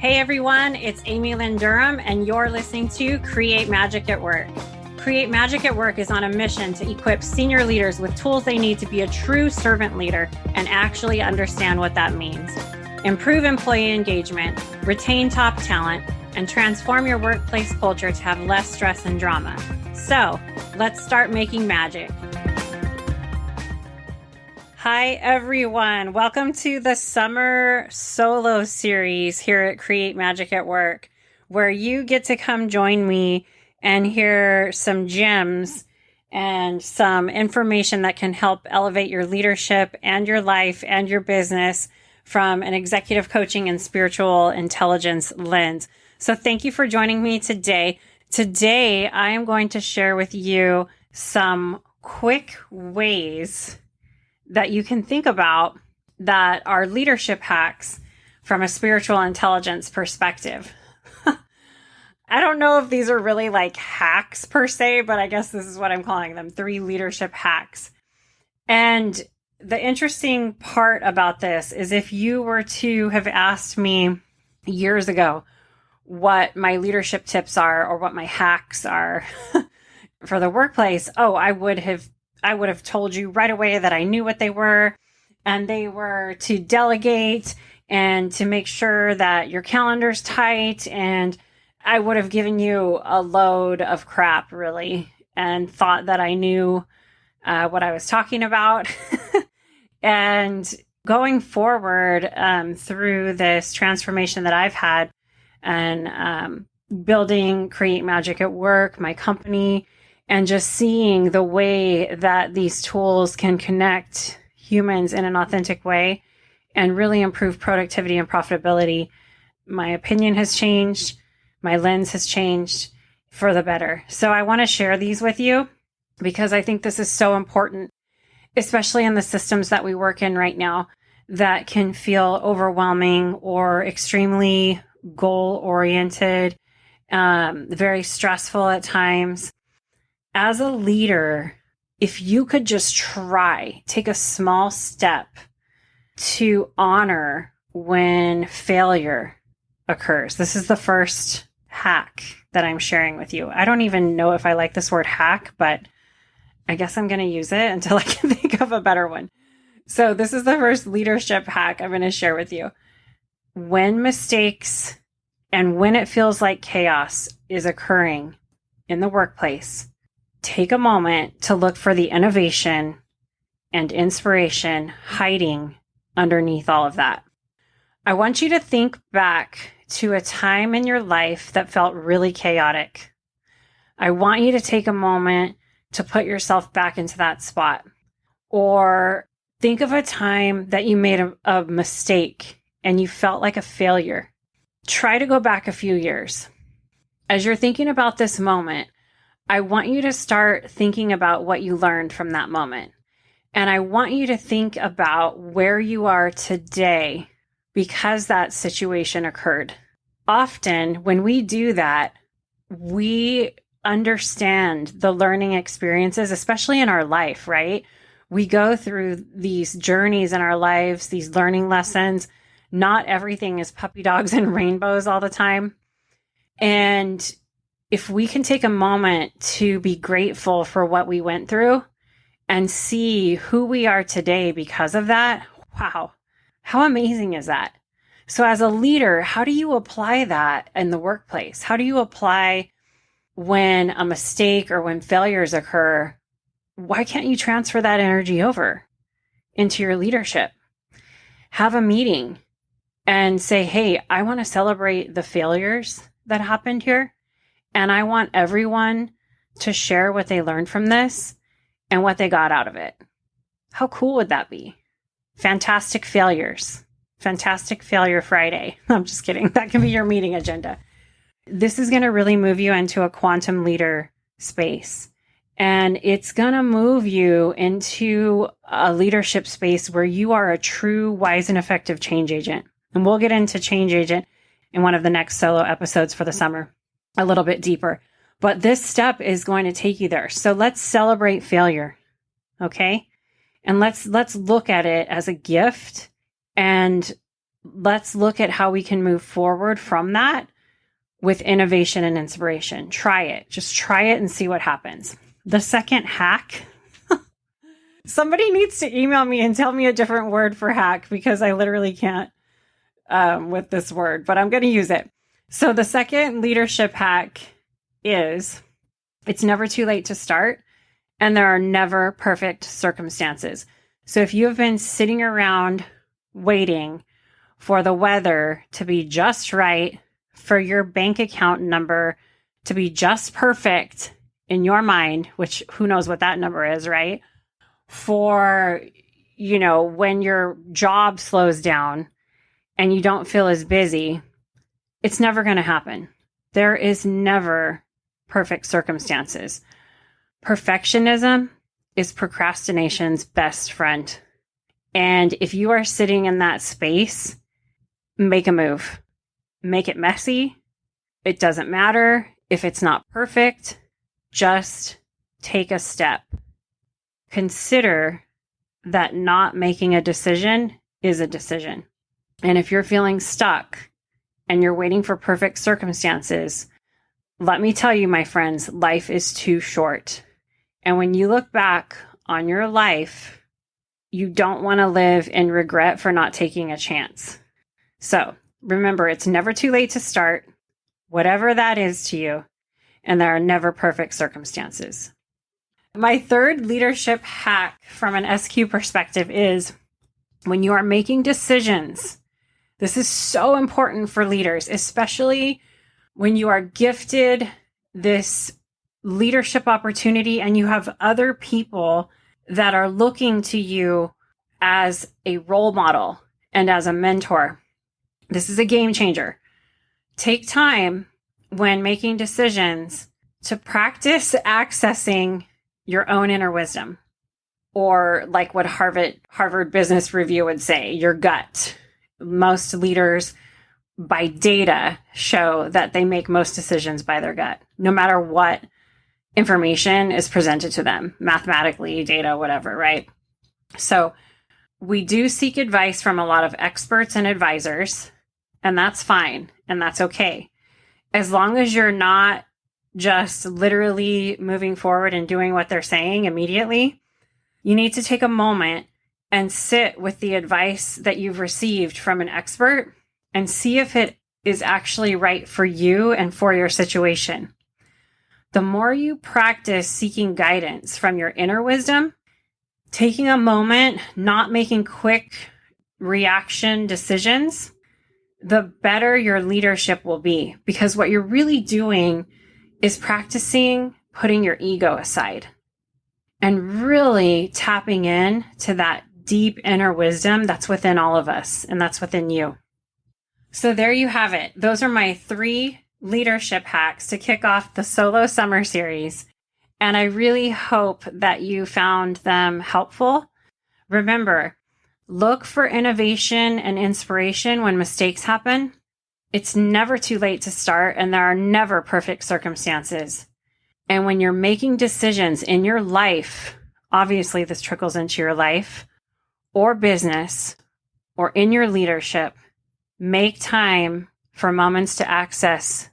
Hey everyone, it's Amy Lynn Durham, and you're listening to Create Magic at Work. Create Magic at Work is on a mission to equip senior leaders with tools they need to be a true servant leader and actually understand what that means. Improve employee engagement, retain top talent, and transform your workplace culture to have less stress and drama. So let's start making magic. Hi, everyone. Welcome to the summer solo series here at Create Magic at Work, where you get to come join me and hear some gems and some information that can help elevate your leadership and your life and your business from an executive coaching and spiritual intelligence lens. So thank you for joining me today. Today, I am going to share with you some quick ways that you can think about that are leadership hacks from a spiritual intelligence perspective. I don't know if these are really like hacks per se, but I guess this is what I'm calling them, 3 leadership hacks. And the interesting part about this is if you were to have asked me years ago what my leadership tips are or what my hacks are for the workplace, I would have told you right away that I knew what they were, and they were to delegate and to make sure that your calendar's tight. And I would have given you a load of crap, really, and thought that I knew what I was talking about. And going forward through this transformation that I've had and building Create Magic at Work, my company, and just seeing the way that these tools can connect humans in an authentic way and really improve productivity and profitability, my opinion has changed. My lens has changed for the better. So I want to share these with you because I think this is so important, especially in the systems that we work in right now that can feel overwhelming or extremely goal-oriented, very stressful at times. As a leader, if you could just take a small step to honor when failure occurs. This is the first hack that I'm sharing with you. I don't even know if I like this word hack, but I guess I'm going to use it until I can think of a better one. So this is the first leadership hack I'm going to share with you. When mistakes and when it feels like chaos is occurring in the workplace, take a moment to look for the innovation and inspiration hiding underneath all of that. I want you to think back to a time in your life that felt really chaotic. I want you to take a moment to put yourself back into that spot. Or think of a time that you made a mistake and you felt like a failure. Try to go back a few years. As you're thinking about this moment, I want you to start thinking about what you learned from that moment. And I want you to think about where you are today because that situation occurred. Often when we do that, we understand the learning experiences, especially in our life, right? We go through these journeys in our lives, these learning lessons. Not everything is puppy dogs and rainbows all the time. And if we can take a moment to be grateful for what we went through and see who we are today because of that, wow, how amazing is that? So as a leader, how do you apply that in the workplace? How do you apply when a mistake or when failures occur? Why can't you transfer that energy over into your leadership? Have a meeting and say, hey, I want to celebrate the failures that happened here. And I want everyone to share what they learned from this and what they got out of it. How cool would that be? Fantastic failures. Fantastic Failure Friday. I'm just kidding. That can be your meeting agenda. This is going to really move you into a quantum leader space. And it's going to move you into a leadership space where you are a true, wise, and effective change agent. And we'll get into change agent in one of the next solo episodes for the summer a little bit deeper. But this step is going to take you there. So let's celebrate failure. Okay? And let's look at it as a gift and let's look at how we can move forward from that with innovation and inspiration. Try it. Just try it and see what happens. The second hack, somebody needs to email me and tell me a different word for hack because I literally can't with this word, but I'm going to use it. So the second leadership hack is it's never too late to start, and there are never perfect circumstances. So if you have been sitting around waiting for the weather to be just right, for your bank account number to be just perfect in your mind, which who knows what that number is, right? For, when your job slows down and you don't feel as busy, it's never going to happen. There is never perfect circumstances. Perfectionism is procrastination's best friend. And if you are sitting in that space, make a move. Make it messy. It doesn't matter if it's not perfect. Just take a step. Consider that not making a decision is a decision. And if you're feeling stuck and you're waiting for perfect circumstances, let me tell you, my friends, life is too short. And when you look back on your life, you don't want to live in regret for not taking a chance. So remember, it's never too late to start, whatever that is to you, and there are never perfect circumstances. My third leadership hack from an SQ perspective is when you are making decisions. This is so important for leaders, especially when you are gifted this leadership opportunity and you have other people that are looking to you as a role model and as a mentor. This is a game changer. Take time when making decisions to practice accessing your own inner wisdom, or like what Harvard Business Review would say, your gut. Most leaders by data show that they make most decisions by their gut, no matter what information is presented to them, mathematically, data, whatever, right? So we do seek advice from a lot of experts and advisors, and that's fine, and that's okay. As long as you're not just literally moving forward and doing what they're saying immediately, you need to take a moment and sit with the advice that you've received from an expert and see if it is actually right for you and for your situation. The more you practice seeking guidance from your inner wisdom, taking a moment, not making quick reaction decisions, the better your leadership will be. Because what you're really doing is practicing putting your ego aside and really tapping in to that deep inner wisdom that's within all of us, and that's within you. So there you have it. Those are my 3 leadership hacks to kick off the solo summer series. And I really hope that you found them helpful. Remember, look for innovation and inspiration when mistakes happen. It's never too late to start, and there are never perfect circumstances. And when you're making decisions in your life, obviously this trickles into your life or business or in your leadership, make time for moments to access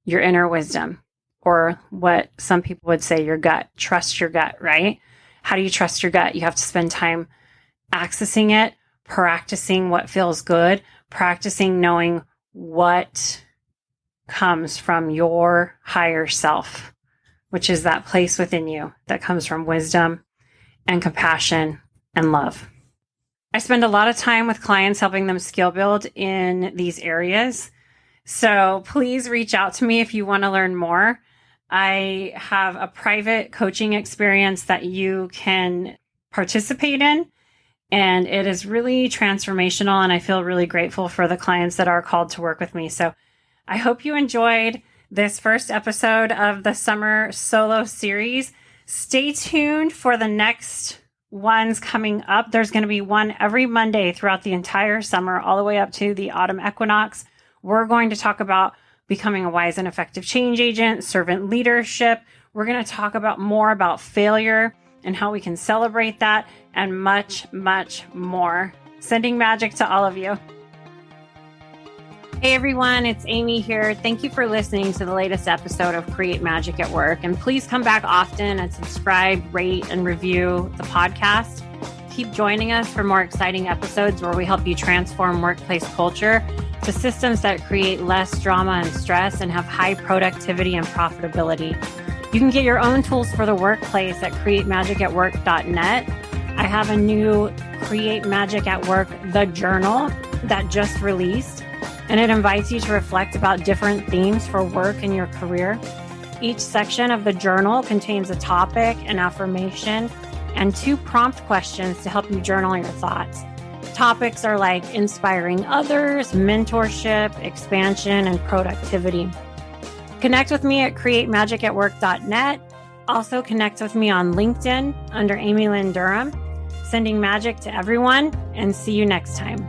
your inner wisdom, or what some people would say, your gut. Trust your gut, right? How do you trust your gut? You have to spend time accessing it, practicing what feels good, practicing knowing what comes from your higher self, which is that place within you that comes from wisdom and compassion and love. I spend a lot of time with clients helping them skill build in these areas. So please reach out to me if you want to learn more. I have a private coaching experience that you can participate in, and it is really transformational, and I feel really grateful for the clients that are called to work with me. So I hope you enjoyed this first episode of the Summer Solo Series. Stay tuned for the next ones coming up. There's going to be one every Monday throughout the entire summer, all the way up to the autumn equinox. We're going to talk about becoming a wise and effective change agent, servant leadership. We're going to talk about more about failure and how we can celebrate that, and much, much more. Sending magic to all of you. Hey everyone, it's Amy here. Thank you for listening to the latest episode of Create Magic at Work. And please come back often and subscribe, rate, and review the podcast. Keep joining us for more exciting episodes where we help you transform workplace culture to systems that create less drama and stress and have high productivity and profitability. You can get your own tools for the workplace at createmagicatwork.net. I have a new Create Magic at Work, the journal that just released, and it invites you to reflect about different themes for work in your career. Each section of the journal contains a topic, an affirmation, and 2 prompt questions to help you journal your thoughts. Topics are like inspiring others, mentorship, expansion, and productivity. Connect with me at createmagicatwork.net. Also connect with me on LinkedIn under Amy Lynn Durham. Sending magic to everyone, and see you next time.